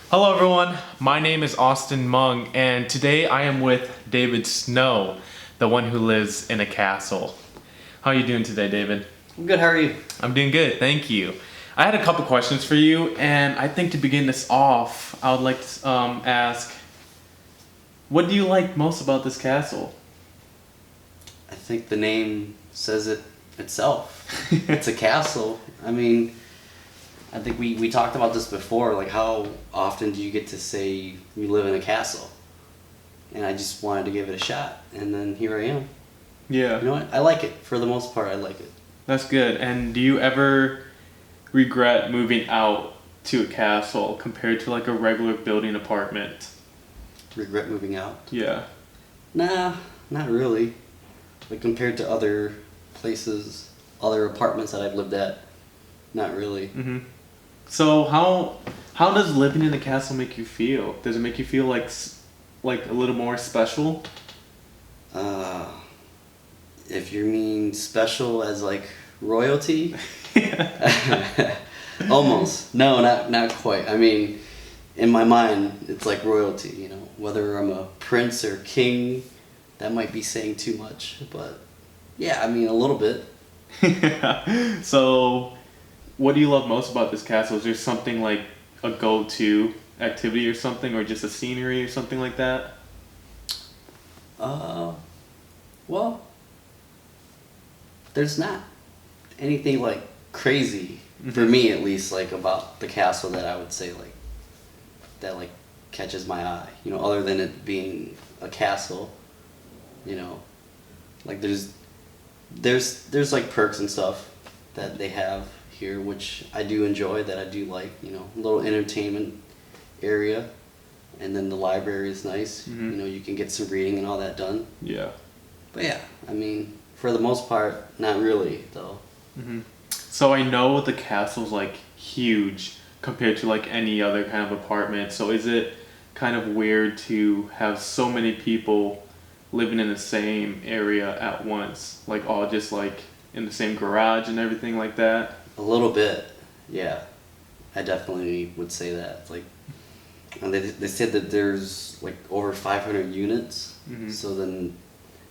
Hello everyone, my name is Austin Mung and today I am with David Snow, the one who lives in a castle. How are you doing today, David? I'm good, how are you? I'm doing good, thank you. I had a couple questions for you, and I think to begin this off, I would like to ask, what do you like most about this castle? I think the name says it itself. It's a castle. I mean, I think we talked about this before, like how often do you get to say you live in a castle? And I just wanted to give it a shot, and then here I am. Yeah. You know what? I like it. For the most part, I like it. That's good. And do you ever regret moving out to a castle compared to like a regular building apartment? Regret moving out? Yeah. Nah, not really. Like compared to other places, other apartments that I've lived at, not really. Mm-hmm. So how does living in a castle make you feel? Does it make you feel like a little more special? If you mean special as like royalty, almost. No, not quite. I mean, in my mind, it's like royalty. You know, whether I'm a prince or king, that might be saying too much, but yeah, I mean a little bit. So, what do you love most about this castle? Is there something like a go-to activity or something, or just a scenery or something like that? Well, there's not anything like crazy for me, at least, like about the castle that I would say that catches my eye. You know, other than it being a castle. You know, like there's like perks and stuff that they have here, which I do enjoy, that I do like. You know, a little entertainment area, and then the library is nice. Mm-hmm. You know, you can get some reading and all that done. Yeah. But yeah, I mean, for the most part, not really though. Mm-hmm. So I know the castle's like huge compared to like any other kind of apartment. So is it kind of weird to have so many people living in the same area at once, like all just like in the same garage and everything like that? A little bit, yeah. I definitely would say that. Like, and they said that there's like over 500 units. Mm-hmm. So then,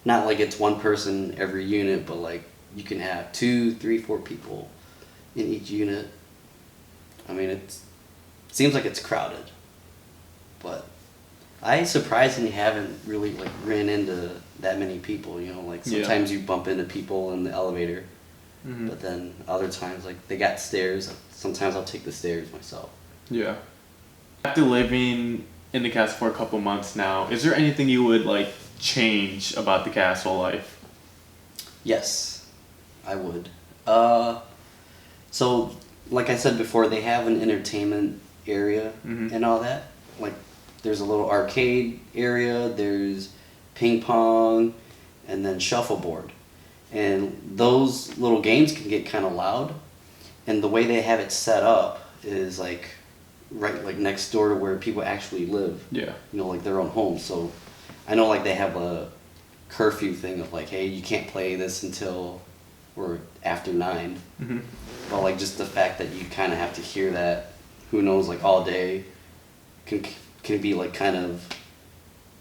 not like it's one person every unit, but like you can have 2, 3, 4 people in each unit. I mean, it seems like it's crowded, but I surprisingly haven't really like ran into that many people. You know, like sometimes you bump into people in the elevator, but then other times like they got stairs. Sometimes I'll take the stairs myself. Yeah. After living in the castle for a couple months now, is there anything you would like change about the castle life? Yes, I would. So like I said before, they have an entertainment area and all that. Like, there's a little arcade area, there's ping pong, and then shuffleboard. And those little games can get kind of loud. And the way they have it set up is like right like next door to where people actually live. Yeah. You know, like their own home. So I know like they have a curfew thing of like, hey, you can't play this until or after 9. Mm-hmm. But like just the fact that you kind of have to hear that, who knows, like all day, can be like kind of,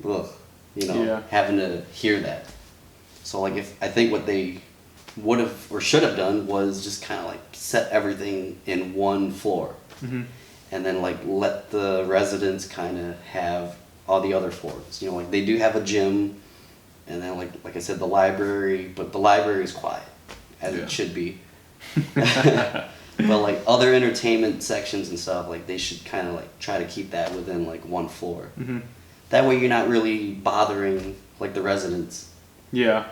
ugh, you know, having to hear that. So like I think what they would have or should have done was just kind of like set everything in one floor, and then like let the residents kind of have all the other floors. You know, like they do have a gym, and then like I said, the library, but the library is quiet as it should be. But like other entertainment sections and stuff, like they should kind of like try to keep that within like one floor. That way you're not really bothering like the residents. Yeah.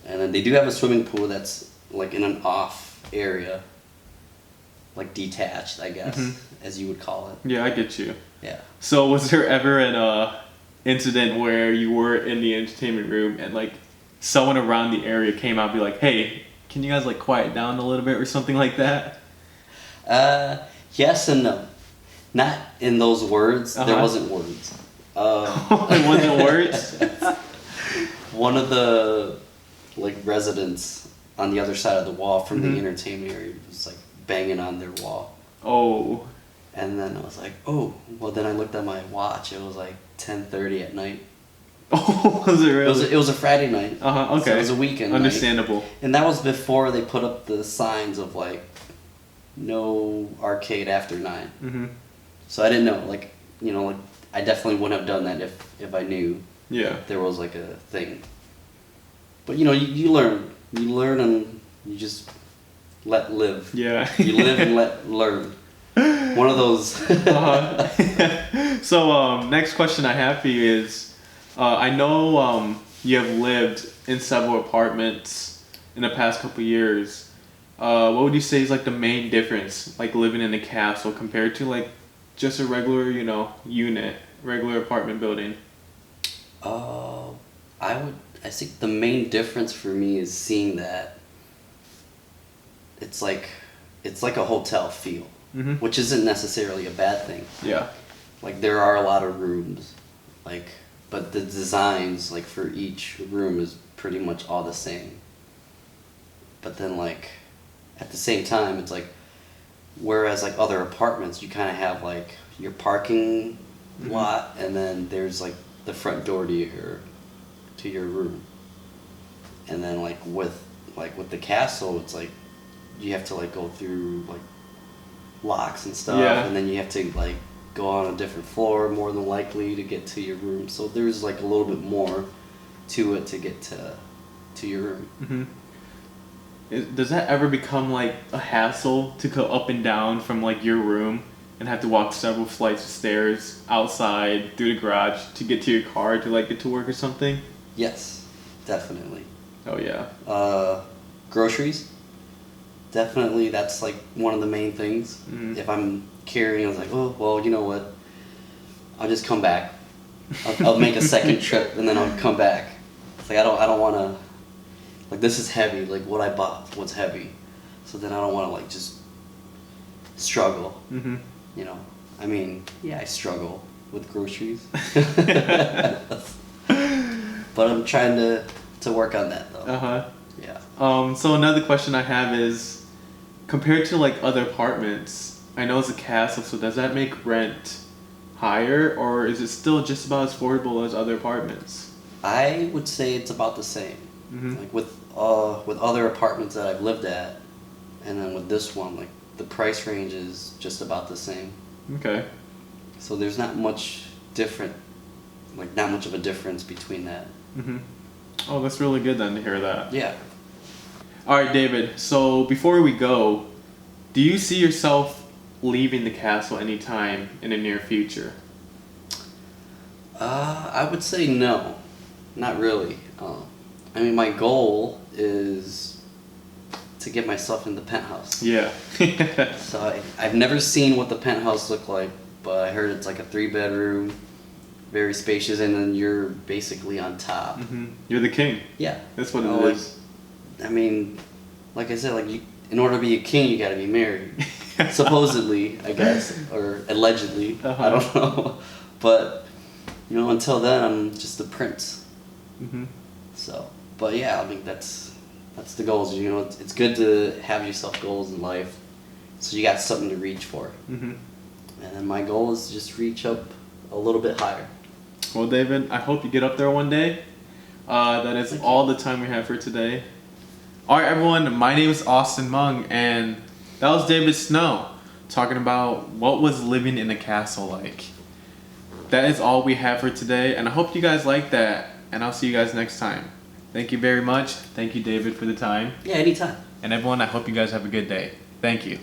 And then they do have a swimming pool that's like in an off area, like detached, I guess, as you would call it. Yeah, I get you. Yeah. So was there ever an incident where you were in the entertainment room and like someone around the area came out and be like, hey, can you guys like quiet down a little bit or something like that? Yes and no. Not in those words. There wasn't words. It wasn't words? One of the like residents on the other side of the wall from the entertainment area was like banging on their wall. Oh. And then I was like, oh, well then I looked at my watch. It was like 10:30 at night. Oh, was it really? It was a Friday night. Okay. So it was a weekend. Understandable. Night. And that was before they put up the signs of like, no arcade after 9. Mm-hmm. So I didn't know, like, like I definitely wouldn't have done that if I knew. Yeah. There was like a thing. But you learn, and you just let live. Yeah. You live and let learn. One of those. So next question I have for you is, I know you have lived in several apartments in the past couple years. What would you say is like the main difference, like living in a castle compared to like just a regular, unit, regular apartment building? I think the main difference for me is seeing that it's like a hotel feel, Mm-hmm. which isn't necessarily a bad thing. Yeah. Like there are a lot of rooms, but the designs like for each room is pretty much all the same. But then like at the same time, it's like whereas like other apartments, you kind of have like your parking Mm-hmm. lot, and then there's like the front door to your room. And then like with the castle, it's like you have to like go through like locks and stuff, Yeah. and then you have to like go on a different floor more than likely to get to your room. So there's like a little bit more to it to get to your room. Mm-hmm. Does that ever become like a hassle to go up and down from like your room and have to walk several flights of stairs outside through the garage to get to your car to like get to work or something? Yes, definitely. Oh yeah. Groceries. Definitely, that's like one of the main things. Mm-hmm. If I'm carrying, I was like, oh, well, you know what? I'll just come back. I'll make a second trip, and then I'll come back. It's like I don't want to. Like this is heavy. Like what I bought was heavy, so then I don't want to like just struggle. Mm-hmm. I mean, yeah, I struggle with groceries, but I'm trying to work on that though. Yeah. So another question I have is, compared to like other apartments, I know it's a castle, so does that make rent higher, or is it still just about as affordable as other apartments? I would say it's about the same. Mm-hmm. Like with other apartments that I've lived at, and then with this one, like the price range is just about the same. Okay. So there's not much not much of a difference between that. Mm-hmm. Oh, that's really good then to hear that. Yeah. All right, David. So before we go, do you see yourself leaving the castle anytime in the near future? I would say no, not really. I mean, my goal is to get myself in the penthouse. Yeah. So I've never seen what the penthouse looked like, but I heard it's like a 3-bedroom, very spacious, and then you're basically on top. Mm-hmm. You're the king. Yeah. That's what it is. I mean, like I said, in order to be a king, you got to be married. Supposedly, I guess, or allegedly. Uh-huh. I don't know. But, until then, I'm just a prince. Mm-hmm. So, but yeah, I mean, that's the goals. It's good to have yourself goals in life, so you got something to reach for. Mm-hmm. And then my goal is to just reach up a little bit higher. Well, David, I hope you get up there one day. That is all the time we have for today. All right, everyone, my name is Austin Mung, and that was David Snow talking about what was living in a castle like. That is all we have for today, and I hope you guys like that, and I'll see you guys next time. Thank you very much. Thank you, David, for the time. Yeah, anytime. And everyone, I hope you guys have a good day. Thank you.